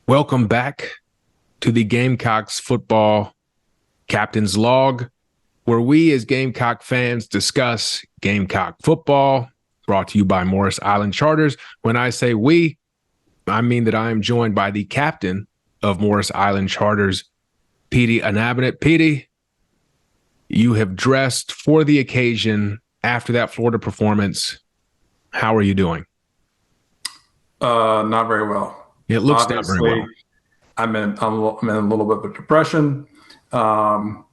Welcome back to the Gamecocks football captain's log, where we as Gamecock fans discuss Gamecock football, brought to you by Morris Island Charters. When I say we, I mean that I am joined by the captain of Morris Island Charters, Petey Anabanet. Petey, you have dressed for the occasion after that Florida performance. How are you doing? Not very well. It looks not very Obviously, well. I'm in a little bit of a depression, um,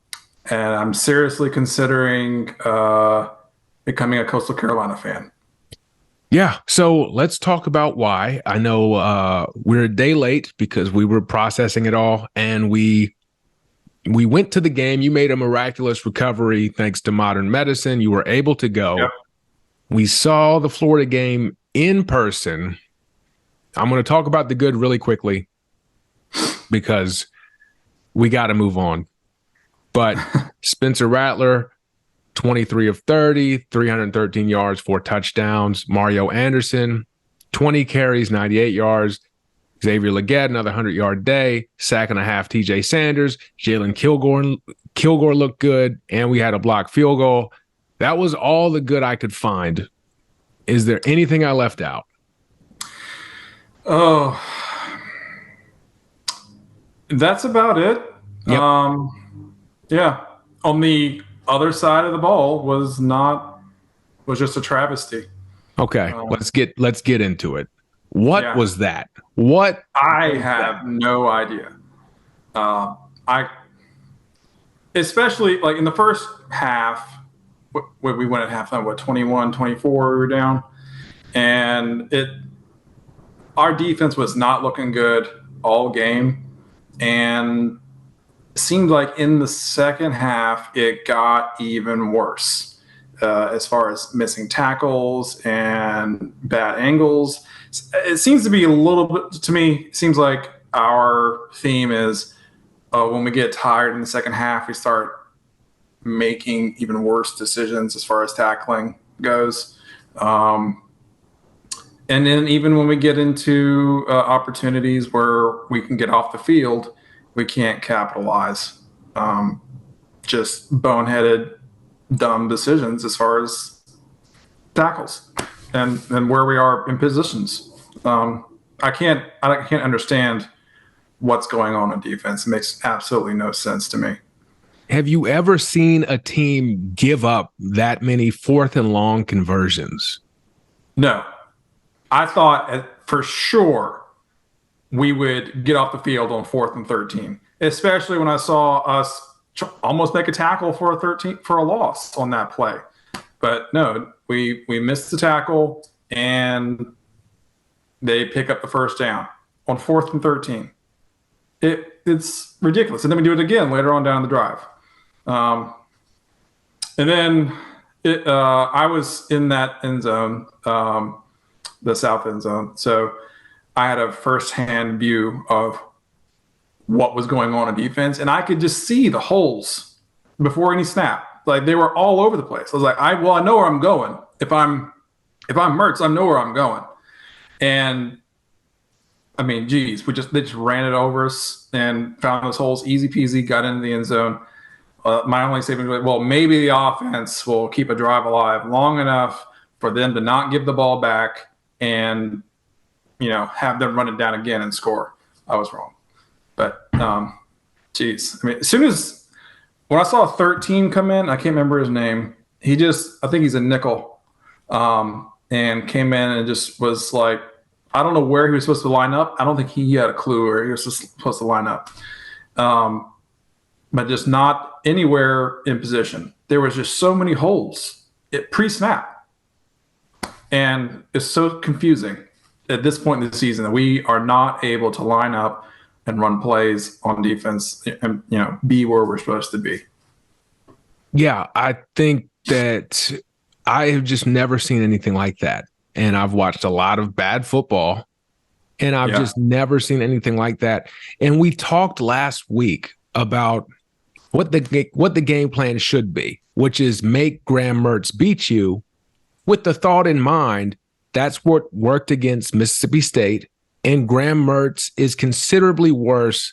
and I'm seriously considering becoming a Coastal Carolina fan. Yeah, so let's talk about why. I know we're a day late because we were processing it all, and we went to the game. You made a miraculous recovery thanks to modern medicine. You were able to go. Yep. We saw the Florida game in person. I'm going to talk about the good really quickly because we got to move on. But Spencer Rattler, 23 of 30, 313 yards, 4 touchdowns. Mario Anderson, 20 carries, 98 yards. Xavier Legette, another 100-yard day. Sack and a half, TJ Sanders. Jalen Kilgore looked good, and we had a blocked field goal. That was all the good I could find. Is there anything I left out? Oh, that's about it. Yep. Yeah. On the other side of the ball was just a travesty. Okay, let's get into it. What Yeah. was that? What I was have that? no idea. I especially like in the first half, we went at halftime, 21-24 we were down, and our defense was not looking good all game, and it seemed like in the second half it got even worse as far as missing tackles and bad angles. It seems to be a little bit, to me, it seems like our theme is when we get tired in the second half, we start making even worse decisions as far as tackling goes. And then even when we get into opportunities where we can get off the field, we can't capitalize. Just boneheaded, dumb decisions as far as tackles and where we are in positions. I can't understand what's going on in defense. It makes absolutely no sense to me. Have you ever seen a team give up that many fourth and long conversions? No, I thought for sure we would get off the field on 4th and 13, especially when I saw us almost make a tackle for a loss on that play. But no, we missed the tackle and they pick up the first down on 4th and 13. It's ridiculous. And then we do it again later on down the drive. And then I was in that end zone, the south end zone. So I had a firsthand view of what was going on in defense, and I could just see the holes before any snap. Like they were all over the place. I was like, I know where I'm going. If I'm Mertz, I know where I'm going. And I mean, geez, they just ran it over us and found those holes, easy peasy, got into the end zone. My only saving was, well, maybe the offense will keep a drive alive long enough for them to not give the ball back and, have them run it down again and score. I was wrong. But, geez. I mean, as soon as when I saw 13 come in, I can't remember his name. I think he's a nickel, and came in and just was like, I don't know where he was supposed to line up. I don't think he had a clue where he was supposed to line up. But just not anywhere in position. There was just so many holes pre-snap. And it's so confusing at this point in the season that we are not able to line up and run plays on defense and, be where we're supposed to be. Yeah, I think that I have just never seen anything like that. And I've watched a lot of bad football, and I've just never seen anything like that. And we talked last week about what the game plan should be, which is make Graham Mertz beat you with the thought in mind that's what worked against Mississippi State and Graham Mertz is considerably worse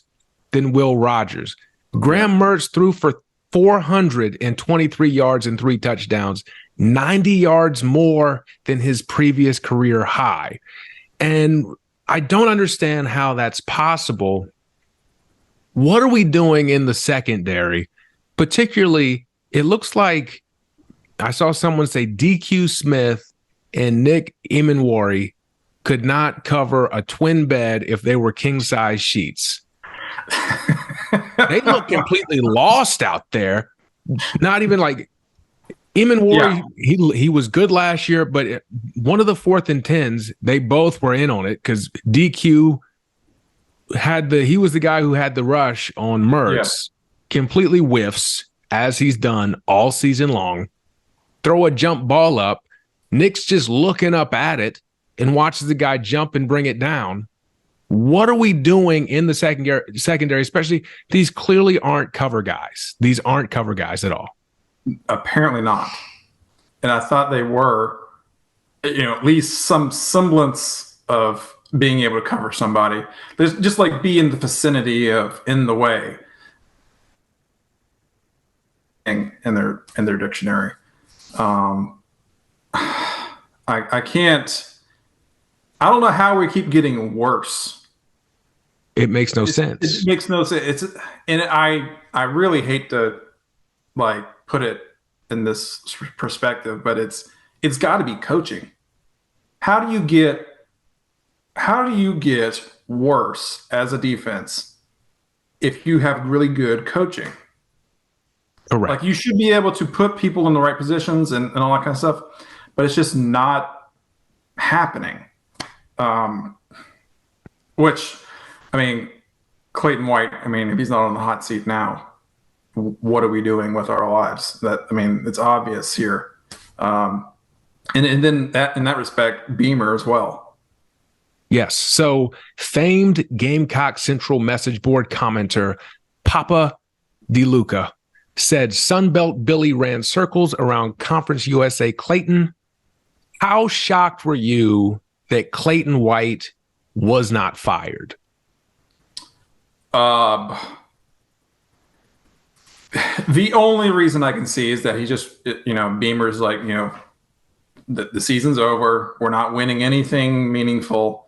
than Will Rogers. Graham Mertz threw for 423 yards and 3 touchdowns, 90 yards more than his previous career high. And I don't understand how that's possible. What are we doing in the secondary? Particularly, it looks like I saw someone say DQ Smith and Nick Emenwari could not cover a twin bed if they were king-size sheets. They look completely lost out there. Not even like Emenwari, he was good last year, but one of the 4th and 10s, they both were in on it because DQ he was the guy who had the rush on Mertz, completely whiffs as he's done all season long. Throw a jump ball up. Nick's just looking up at it and watches the guy jump and bring it down. What are we doing in the secondary, especially these clearly aren't cover guys. These aren't cover guys at all. Apparently not. And I thought they were, at least some semblance of being able to cover somebody. There's just like be in the vicinity of in the way in their dictionary. I can't. I don't know how we keep getting worse. It makes no sense. It makes no sense. And I really hate to like put it in this perspective, but it's got to be coaching. How do you get worse as a defense if you have really good coaching? Correct. Like you should be able to put people in the right positions and all that kind of stuff, but it's just not happening. Which, I mean, Clayton White, if he's not on the hot seat now, what are we doing with our lives? It's obvious here. And then in that respect, Beamer as well. Yes. So famed Gamecock Central message board commenter Papa DeLuca said Sunbelt Billy ran circles around Conference USA Clayton. How shocked were you that Clayton White was not fired? The only reason I can see is that he just, Beamer's like, the season's over. We're not winning anything meaningful.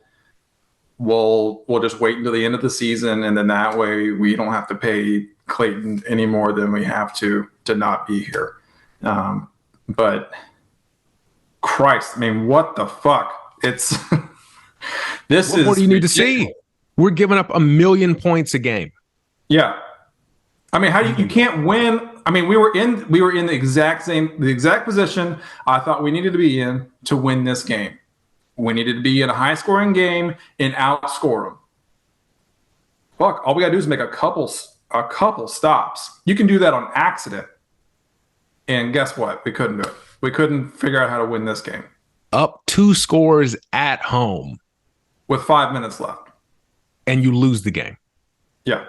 We'll just wait until the end of the season, and then that way we don't have to pay Clayton any more than we have to not be here. But Christ, what the fuck? It's this what is. What do you need ridiculous. to see? We're giving up 1 million points a game. Yeah. How do you can't win? We were in the exact position I thought we needed to be in to win this game. We needed to be in a high scoring game and outscore them. Fuck, all we gotta do is make a couple stops. You can do that on accident. And guess what? We couldn't do it. We couldn't figure out how to win this game. Up 2 scores at home. With 5 minutes left. And you lose the game. Yeah.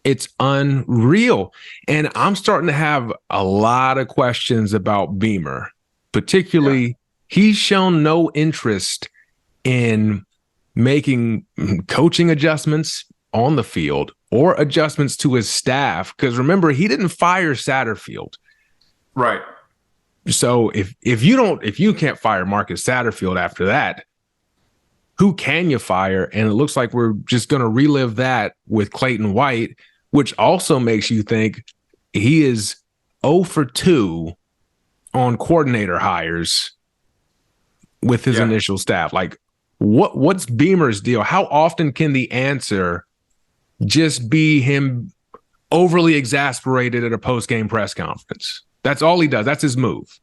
It's unreal. And I'm starting to have a lot of questions about Beamer. Particularly, he's shown no interest in making coaching adjustments on the field or adjustments to his staff. Because remember, he didn't fire Satterfield. Right. So if you can't fire Marcus Satterfield after that, who can you fire? And it looks like we're just going to relive that with Clayton White, which also makes you think he is 0 for 2 on coordinator hires with his initial staff. Like, what's Beamer's deal? How often can the answer just be him overly exasperated at a post-game press conference? That's all he does. That's his move.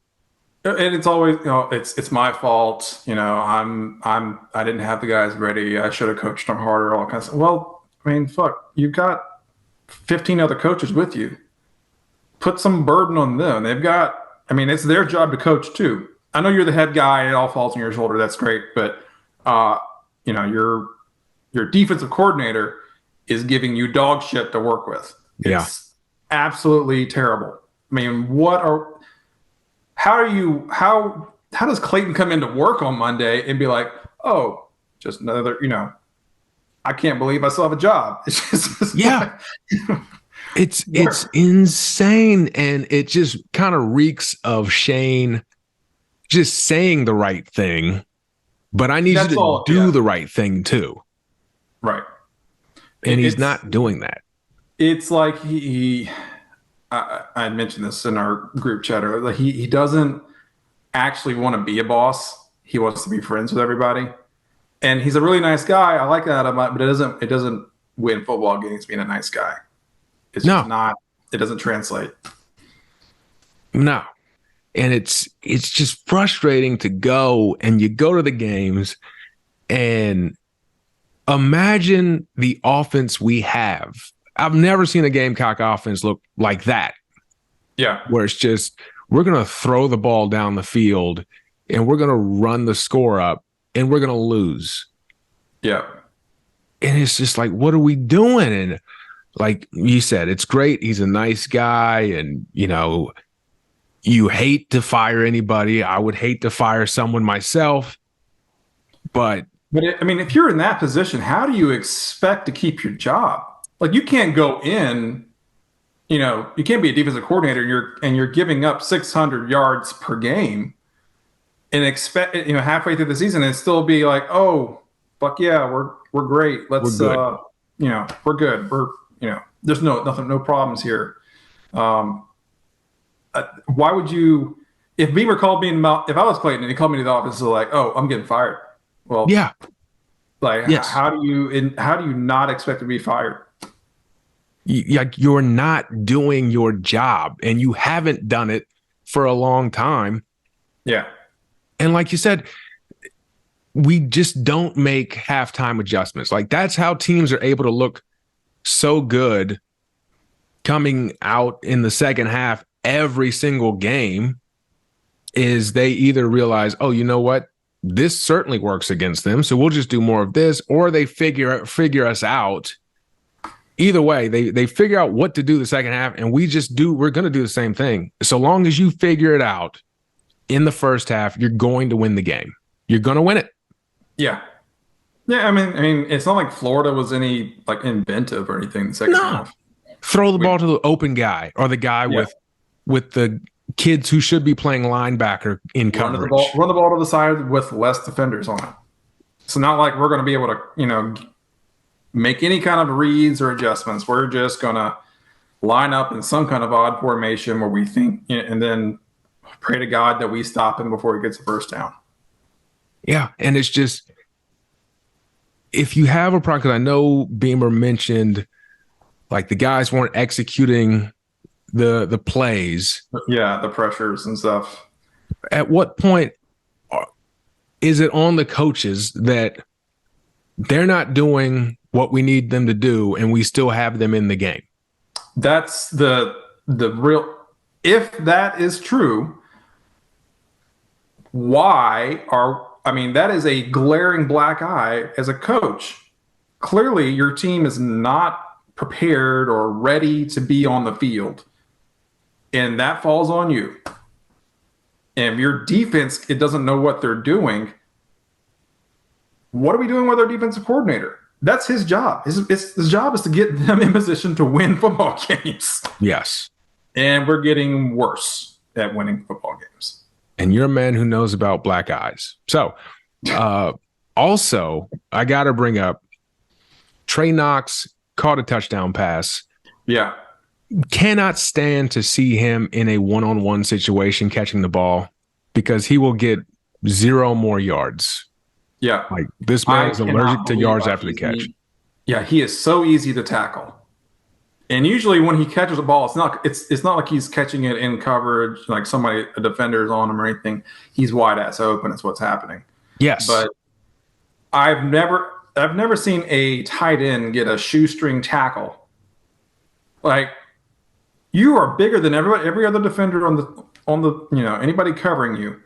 And it's always, it's my fault. I didn't have the guys ready. I should have coached them harder. All kinds of. Well, fuck. You've got 15 other coaches with you. Put some burden on them. They've got. It's their job to coach too. I know you're the head guy. It all falls on your shoulder. That's great, but your defensive coordinator is giving you dog shit to work with. It's absolutely terrible. How does Clayton come into work on Monday and be like, oh, just another, I can't believe I still have a job. Yeah. Like, It's insane. And it just kind of reeks of Shane just saying the right thing, but I need you that's to all. do Yeah, the right thing too. right. And he's It's not doing that. it's like I mentioned this in our group chat. Like he doesn't actually want to be a boss. He wants to be friends with everybody, and he's a really nice guy. I like that about, but it doesn't win football games being a nice guy. It's just No, not. It doesn't translate. no. And it's just frustrating to go and you go to the games and imagine the offense we have. I've never seen a Gamecock offense look like that, Yeah, where it's just we're going to throw the ball down the field and we're going to run the score up and we're going to lose. yeah, And it's just like, what are we doing? And like you said, it's great. He's a nice guy. And, you hate to fire anybody. I would hate to fire someone myself. But if you're in that position, how do you expect to keep your job? Like you can't go in. You can't be a defensive coordinator and you're giving up 600 yards per game and expect halfway through the season and still be like, oh, fuck yeah, we're great. Let's we're good. we're good. There's no problems here. Why would you? If Beamer called me, if I was Clayton and he called me to the office, so like, oh, I'm getting fired. Well, Yeah. like Yes. how do you not expect to be fired? You're not doing your job and you haven't done it for a long time. Yeah. And like you said, we just don't make halftime adjustments. Like that's how teams are able to look so good coming out in the second half every single game is they either realize, oh, you know what? This certainly works against them. So we'll just do more of this, or they figure us out. Either way, they figure out what to do the second half, and we're going to do the same thing. So long as you figure it out in the first half, you're going to win the game. You're going to win it. Yeah. Yeah, I mean, it's not like Florida was any like inventive or anything in the second half. Throw the ball to the open guy or the guy with the kids who should be playing linebacker in coverage. Run the ball to the side with less defenders on it. It's not like we're going to be able to, make any kind of reads or adjustments. We're just going to line up in some kind of odd formation where we think, and then pray to God that we stop him before he gets a first down. Yeah, and it's just if you have a problem, because I know Beamer mentioned like the guys weren't executing the plays. Yeah, the pressures and stuff. At what point is it on the coaches that they're not doing what we need them to do and we still have them in the game? That's the real. If that is true, that is a glaring black eye as a coach. Clearly, your team is not prepared or ready to be on the field. And that falls on you. And if your defense, it doesn't know what they're doing, what are we doing with our defensive coordinator? That's his job. His job is to get them in position to win football games. Yes. And we're getting worse at winning football games. And you're a man who knows about black eyes. So, also, I got to bring up Trey Knox caught a touchdown pass. Yeah. Cannot stand to see him in a one-on-one situation catching the ball because he will get 0 more yards. Yeah. Like this man is allergic to yards after the catch. He is so easy to tackle. And usually when he catches a ball, it's not like he's catching it in coverage, like a defender is on him or anything. He's wide ass open is what's happening. Yes. But I've never seen a tight end get a shoestring tackle. Like you are bigger than every other defender on the anybody covering you.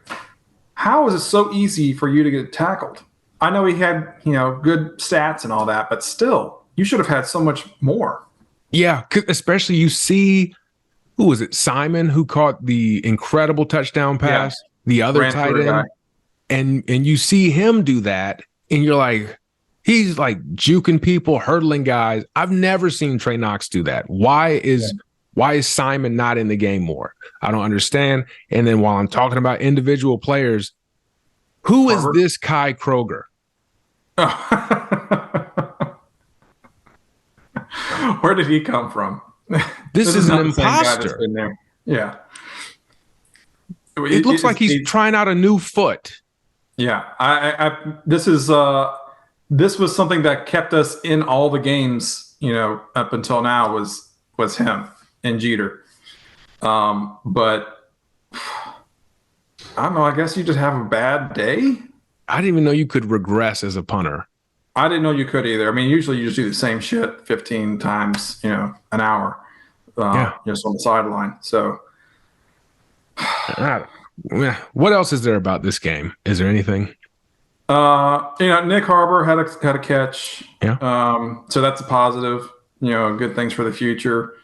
How is it so easy for you to get tackled? I know he had, good stats and all that, but still, you should have had so much more. Yeah, especially you see, who was it? Simon, who caught the incredible touchdown pass, the other tight end. And you see him do that, and you're like, He's like juking people, hurdling guys. I've never seen Trey Knox do that. Why is Simon not in the game more? I don't understand. And then while I'm talking about individual players, who is this Kai Kroger? Where did he come from? This is an imposter. Yeah. It looks like he's trying out a new foot. Yeah. This was something that kept us in all the games, up until now was him and Jeter. But I don't know. I guess you just have a bad day. I didn't even know you could regress as a punter. I didn't know you could either. I mean, usually you just do the same shit 15 times, an hour, just on the sideline. So, what else is there about this game? Is there anything? Nick Harbor had a catch. Yeah. So that's a positive. Good things for the future.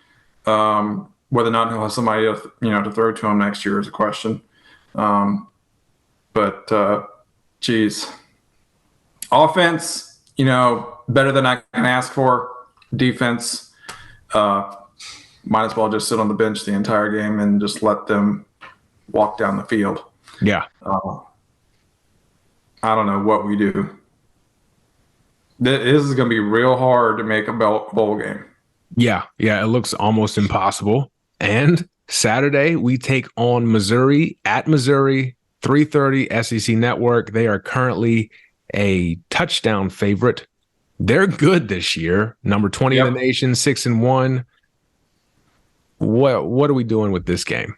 Whether or not he'll have somebody to throw to him next year is a question. But geez, offense. Better than I can ask for. Defense, might as well just sit on the bench the entire game and just let them walk down the field. Yeah. I don't know what we do. This is going to be real hard to make a bowl game. Yeah. It looks almost impossible. And Saturday, we take on Missouri at Missouri, 3:30 SEC Network. They are currently a touchdown favorite. They're good this year. Number 20 in the nation, 6-1. What are we doing with this game?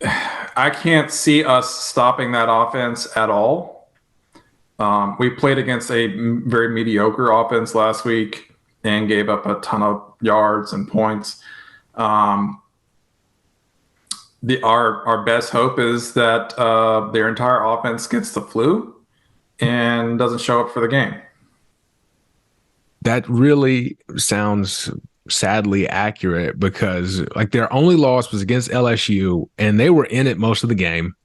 I can't see us stopping that offense at all. We played against a very mediocre offense last week and gave up a ton of yards and points. Our best hope is that their entire offense gets the flu and doesn't show up for the game. That really sounds sadly accurate because their only loss was against LSU and they were in it most of the game.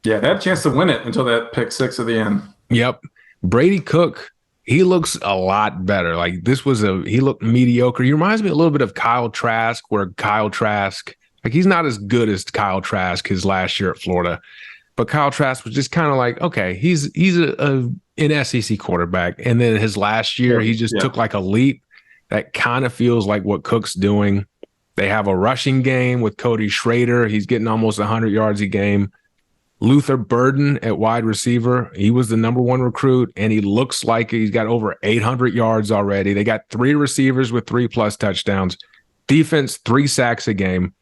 Yeah, they had a chance to win it until that pick six at the end. Yep. Brady Cook, he looks a lot better. He looked mediocre. He reminds me a little bit of Kyle Trask, where Kyle Trask, he's not as good as Kyle Trask his last year at Florida. But Kyle Trask was just kind of okay, he's an SEC quarterback. And then his last year, he just took a leap. That kind of feels like what Cook's doing. They have a rushing game with Cody Schrader. He's getting almost 100 yards a game. Luther Burden at wide receiver. He was the number one recruit, and he looks like he's got over 800 yards already. They got 3 receivers with 3+ touchdowns. Defense, 3 sacks a game.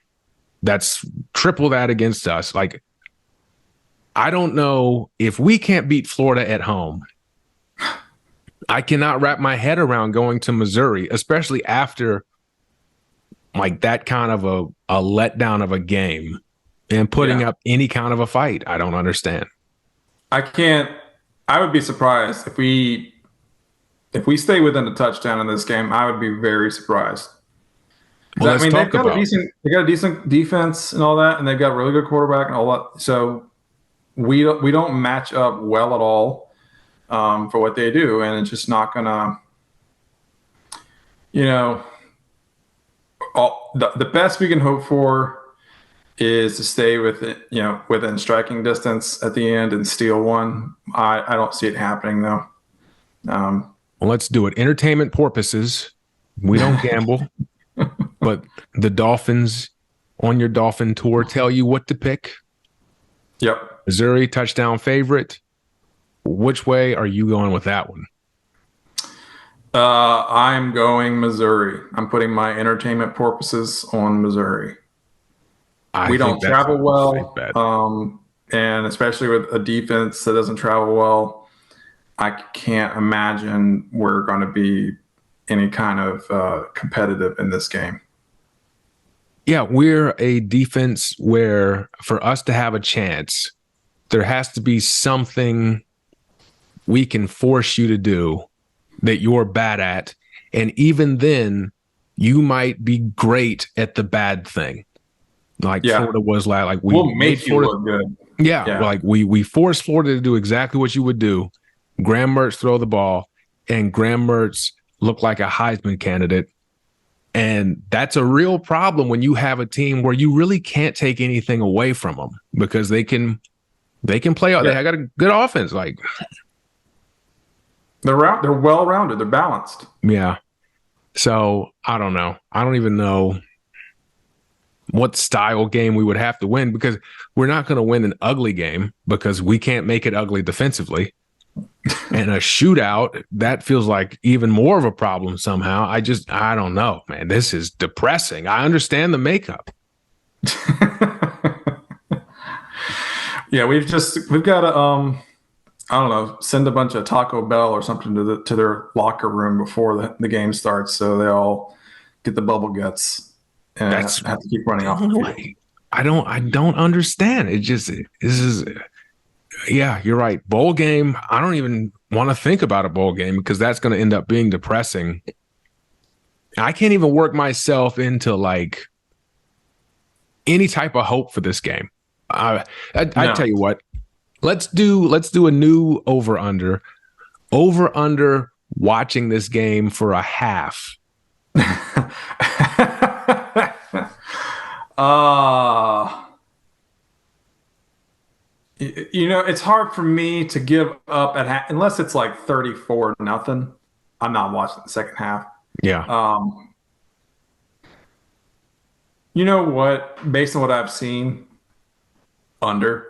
That's triple that against us. I don't know if we can't beat Florida at home. I cannot wrap my head around going to Missouri, especially after that kind of a letdown of a game and putting up any kind of a fight. I don't understand. I would be surprised if we stay within a touchdown in this game. I would be very surprised. Well, they've got a decent defense and all that, and they've got a really good quarterback and all that. So we don't match up well at all for what they do, and it's just not gonna, the best we can hope for is to stay within striking distance at the end and steal one. I don't see it happening though. Well, let's do it. Entertainment purposes. We don't gamble, but the Dolphins on your Dolphin tour tell you what to pick. Yep. Missouri touchdown favorite. Which way are you going with that one? I'm going Missouri. I'm putting my entertainment purposes on Missouri. We don't travel well, and especially with a defense that doesn't travel well, I can't imagine we're going to be any kind of competitive in this game. Yeah, we're a defense where for us to have a chance, there has to be something we can force you to do that you're bad at. And even then, you might be great at the bad thing. Florida was we we'll make you look good. Yeah. We forced Florida to do exactly what you would do. Graham Mertz throw the ball, and Graham Mertz look like a Heisman candidate. And that's a real problem when you have a team where you really can't take anything away from them because they can play. Yeah. They got a good offense. Like they're well-rounded. They're balanced. Yeah. So I don't know. I don't even know what style game we would have to win because we're not going to win an ugly game because we can't make it ugly defensively. And a shootout, that feels like even more of a problem somehow. I don't know, man. This is depressing. I understand the makeup. Yeah, we've got to I don't know, send a bunch of Taco Bell or something to their locker room before the game starts, so they all get the bubble guts and have to keep running off the field. I don't understand. Yeah, you're right. Bowl game. I don't even want to think about a bowl game because that's going to end up being depressing. I can't even work myself into like any type of hope for this game. I tell you what. Let's do a new over-under. Over-under watching this game for a half. It's hard for me to give up at half unless it's like 34-0. I'm not watching the second half. Yeah. You know what? Based on what I've seen, under.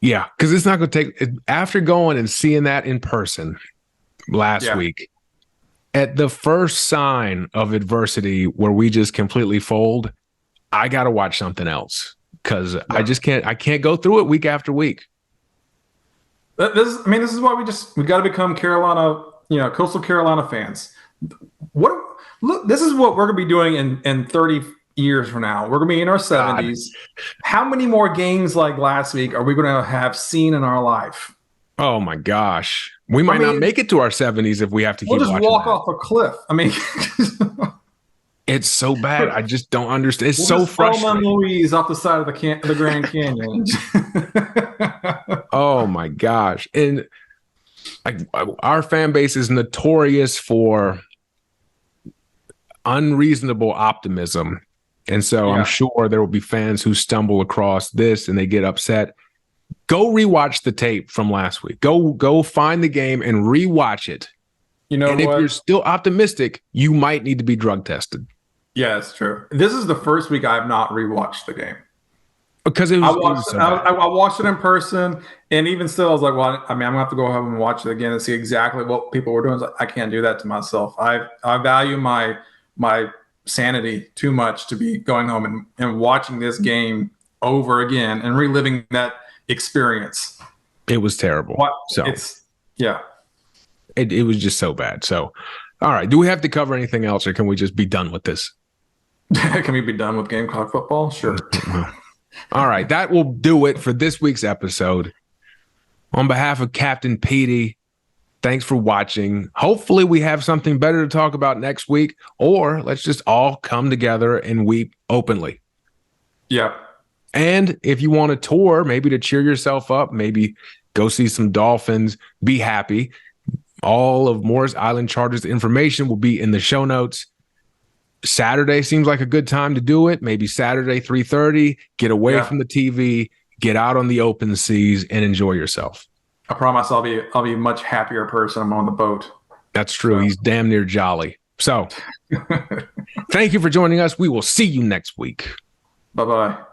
Yeah, because it's not going to take – after going and seeing that in person last week, at the first sign of adversity where we just completely fold, I got to watch something else because I just can't – I can't go through it week after week. This is why we got to become Carolina, Coastal Carolina fans. Look, this is what we're going to be doing in 30 years from now. We're going to be in our 70s. How many more games like last week are we going to have seen in our life? Oh my gosh. We might not make it to our 70s if we have to keep watching. We'll just walk off a cliff. It's so bad. I just don't understand. It's so frustrating. Louise off the side of the Grand Canyon. Oh my gosh. And our fan base is notorious for unreasonable optimism. And so I'm sure there will be fans who stumble across this and they get upset. Go rewatch the tape from last week. Go find the game and rewatch it. And if you're still optimistic, you might need to be drug tested. Yeah, it's true. This is the first week I have not rewatched the game. Because I watched it in person, and even still, I was like, well, I'm going to have to go home and watch it again and see exactly what people were doing. I can't do that to myself. I value my sanity too much to be going home and watching this game over again and reliving that experience. It was terrible. It was just so bad. So, all right. Do we have to cover anything else, or can we just be done with this? Can we be done with Gamecock football? Sure. All right. That will do it for this week's episode. On behalf of Captain Petey, thanks for watching. Hopefully we have something better to talk about next week, or let's just all come together and weep openly. Yeah. And if you want a tour, maybe to cheer yourself up, maybe go see some dolphins, be happy. All of Morris Island Chargers information will be in the show notes. Saturday seems like a good time to do it. Maybe Saturday, 3:30, get away from the TV, get out on the open seas and enjoy yourself. I promise I'll be a much happier person. I'm on the boat. That's true. He's damn near jolly. So thank you for joining us. We will see you next week. Bye-bye.